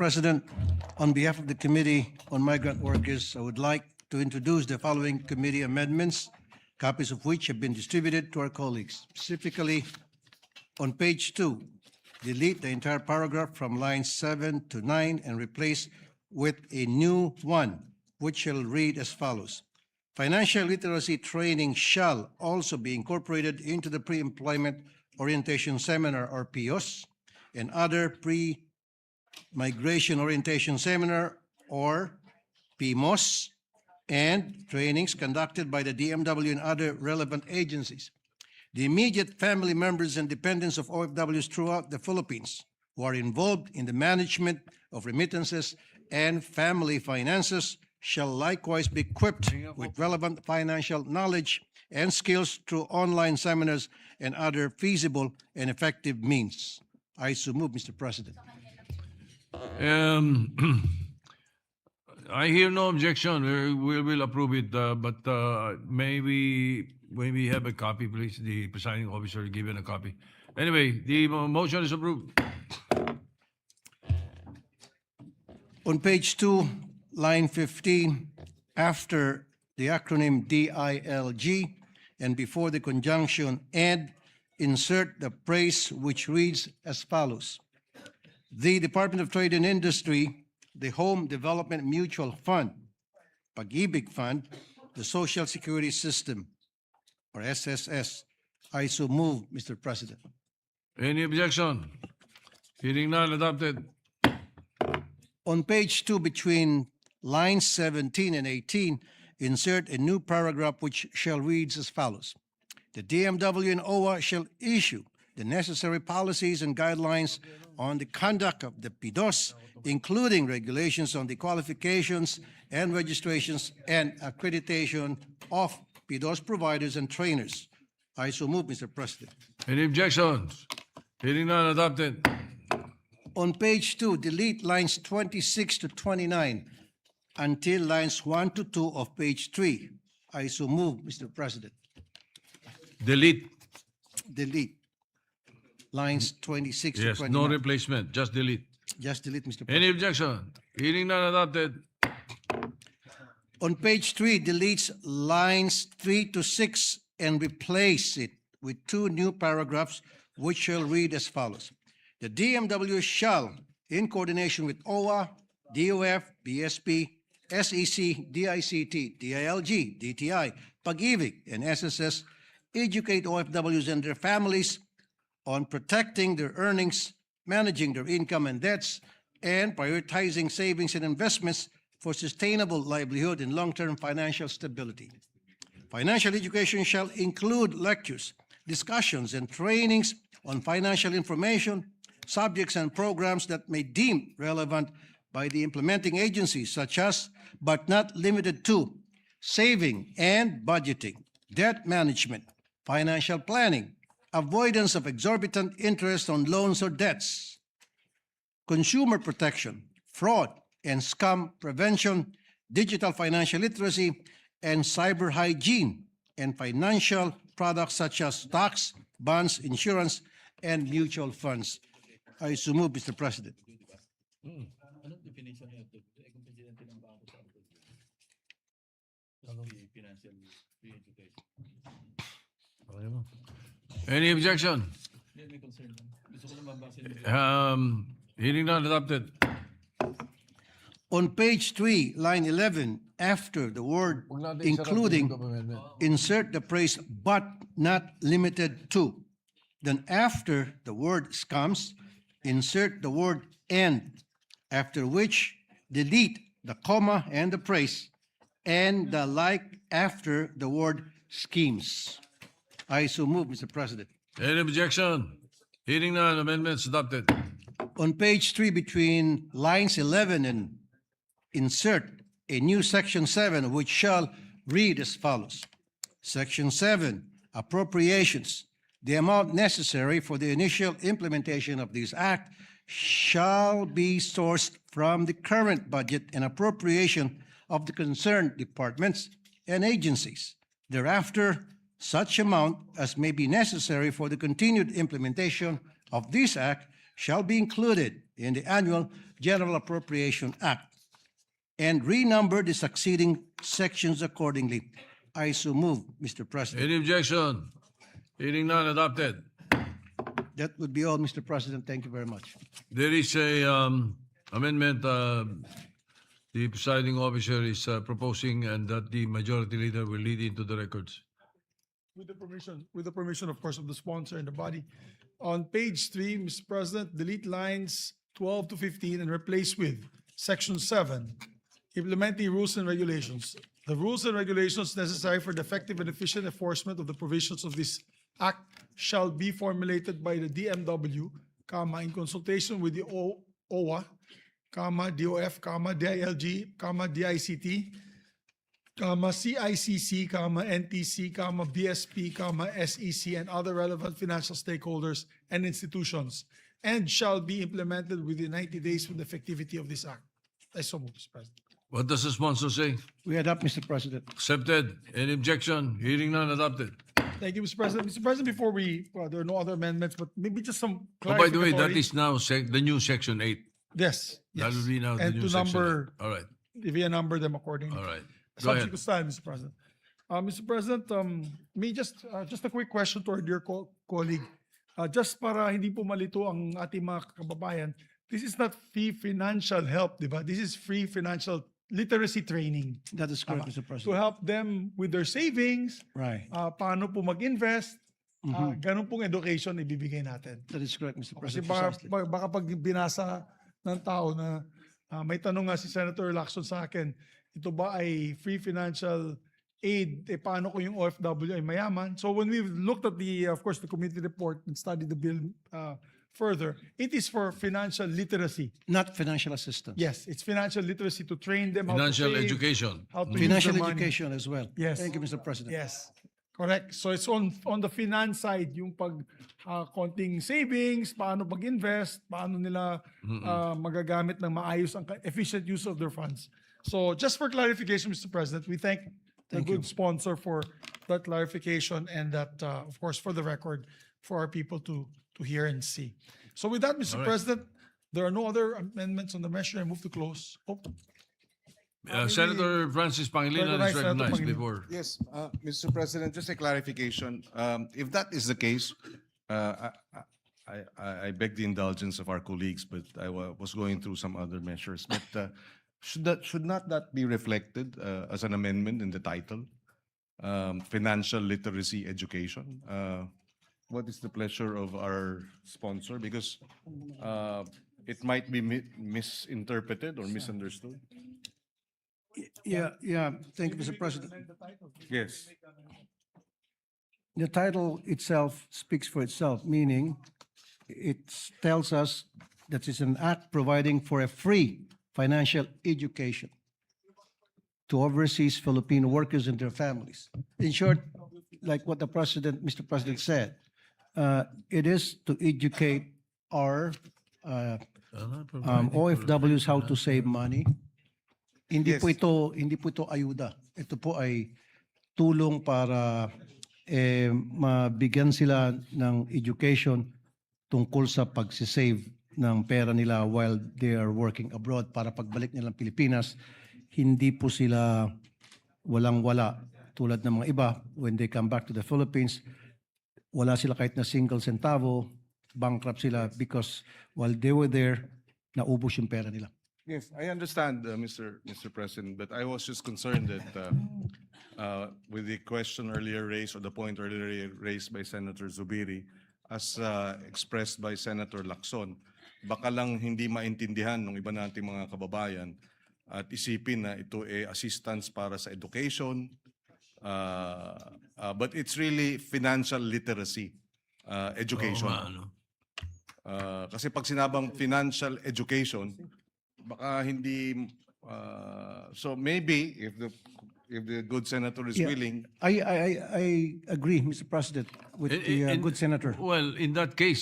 President, on behalf of the Committee on Migrant Workers, I would like to introduce the following committee amendments, copies of which have been distributed to our colleagues. Specifically, on page 2, delete the entire paragraph from lines 7 to 9 and replace with a new one, which shall read as follows. Financial literacy training shall also be incorporated into the pre-employment orientation seminar or POS and other pre-migration orientation seminar or PMOS and trainings conducted by the DMW and other relevant agencies. The immediate family members and dependents of OFWs throughout the Philippines who are involved in the management of remittances and family finances shall likewise be equipped with relevant financial knowledge and skills through online seminars and other feasible and effective means. I so move, Mr. President. I hear no objection. We will approve it, but may we have a copy, please? The presiding officer given a copy. Anyway, the motion is approved. On page 2, line 15, after the acronym DILG and before the conjunction and, insert the phrase which reads as follows. The Department of Trade and Industry, the Home Development Mutual Fund, Pag-ibig Fund, the Social Security System, or SSS. I so move, Mr. President. Any objection? Hearing none, adopted. On page 2, between lines 17 and 18, insert a new paragraph which shall read as follows. The DMW and OWA shall issue the necessary policies and guidelines on the conduct of the PDOS, including regulations on the qualifications and registrations and accreditation of PDOS providers and trainers. I so move, Mr. President. Any objections? Hearing none, adopted. On page 2, delete lines 26 to 29 until lines 1 to 2 of page 3. I so move, Mr. President. Delete. Delete lines 26 to Yes, 29. no replacement. Just delete. Just delete, Mr. President. Any objection? Hearing none, adopted. On page 3, deletes lines 3 to 6 and replace it with 2 new paragraphs which shall read as follows. The DMW shall, in coordination with OWA, DOF, BSP, SEC, DICT, DILG, DTI, Pag-ibig, and SSS, educate OFWs and their families on protecting their earnings, managing their income and debts, and prioritizing savings and investments for sustainable livelihood and long-term financial stability. Financial education shall include lectures, discussions, and trainings on financial information, subjects and programs that may deem relevant by the implementing agencies such as, but not limited to, saving and budgeting, debt management, financial planning, avoidance of exorbitant interest on loans or debts, consumer protection, fraud and scam prevention, digital financial literacy, and cyber hygiene, and financial products such as stocks, bonds, insurance, and mutual funds. I so move, Mr. President. Anong definition niya ito? Kung presidente ng bangko sa financial re-education. Any objection? May concern lang. Gusto ko lang mabasa Hearing none, adopted. On page 3, line 11, after the word including, insert the phrase but not limited to. Then after the word scams, insert the word and, after which delete the comma and the phrase, and the like after the word schemes. I so move, Mr. President. Any objection? Hearing none, amendments adopted. On page 3, between lines 11 and insert a new section 7, which shall read as follows. Section 7, appropriations. The amount necessary for the initial implementation of this act shall be sourced from the current budget and appropriation of the concerned departments and agencies. Thereafter, such amount as may be necessary for the continued implementation of this act shall be included in the Annual General Appropriation Act and renumber the succeeding sections accordingly. I so move, Mr. President. Any objection? Hearing none, adopted. That would be all, Mr. President. Thank you very much. There is a amendment the presiding officer is proposing, and that the majority leader will lead into the records. With the permission, of course, of the sponsor and the body. On page 3, Mr. President, delete lines 12 to 15 and replace with section 7, implementing rules and regulations. The rules and regulations necessary for the effective and efficient enforcement of the provisions of this act shall be formulated by the DMW, in consultation with the OWA, DOF, DILG, DICT, CICC, NTC, BSP, SEC, and other relevant financial stakeholders and institutions, and shall be implemented within 90 days from the effectivity of this act. I so move, Mr. President. What does the sponsor say? We adopt, Mr. President. Accepted. Any objection? Hearing none, adopted. Thank you, Mr. President. Mr. President, before there are no other amendments, but maybe just some Oh, by the way, that clarificatory- is now the new section 8. Yes, That yes. will be now the And new to section number, 8. All right. if we number them accordingly. All right. Go ahead. Subject to style, Mr. President. Mr. President, may just a quick question to our dear colleague. Just para hindi po malito ang ating mga kababayan, this is not free financial help, di ba? This is free financial literacy training That is correct, Mr. to President. help them with their savings, Right. paano po mag-invest, ganun pong education ibibigay natin. That is correct, Mr. Kasi President. baka, Precisely. baka pag binasa ng tao na may tanong nga si Senator Lacson sa akin, ito ba ay free financial aid, paano kung yung OFW ay mayaman? So when we looked at of course, the committee report and studied the bill further, it is for financial literacy. Not financial assistance. Yes, it's financial literacy to train them Financial how to save, education. how to use Financial their money. education as well. Yes. Thank you, Mr. President. Yes, correct. So it's on the finance side, yung pag konting savings, paano mag-invest, paano nila magagamit ng maayos ang efficient use of their funds. So just for clarification, Mr. President, we thank the good sponsor for that clarification and that, of course, for the record, for our people to hear and see. So with that, Mr. All right. President, there are no other amendments on the measure. I move to close. Oh, Senator Francis Pangilinan is Recognize Senator recognized Pangilinan. before. Yes, Mr. President, just a clarification. If that is the case, I beg the indulgence of our colleagues, but I was going through some other measures. But should not that be reflected as an amendment in the title? Financial literacy education. What is the pleasure of our sponsor? Because it might be misinterpreted or misunderstood. Yeah. Thank you, Mr. President. Yes. The title itself speaks for itself, meaning it tells us that it's an act providing for a free financial education to overseas Filipino workers and their families. In short, like what the President, Mr. President said, it is to educate our OFWs how to save money. Hindi po ito ayuda. Ito po ay tulong para mabigyan sila ng education tungkol sa pagsisave ng pera nila while they are working abroad para pagbalik nilang Pilipinas, hindi po sila walang-wala tulad ng mga iba. When they come back to the Philippines, wala sila kahit na single centavo, bankrupt sila because while they were there, naubos yung pera nila. Yes, I understand, Mr. President, but I was just concerned that with the question earlier raised or the point earlier raised by Senator Zubiri, as expressed by Senator Lacson, baka lang hindi maintindihan ng iba nating mga kababayan at isipin na ito ay assistance para sa education, but it's really financial literacy education. Oo nga, ano. Kasi pag sinabang financial education, baka hindi so maybe if the good senator is Yeah. willing. I agree, Mr. President, with the good senator. Well, in that case,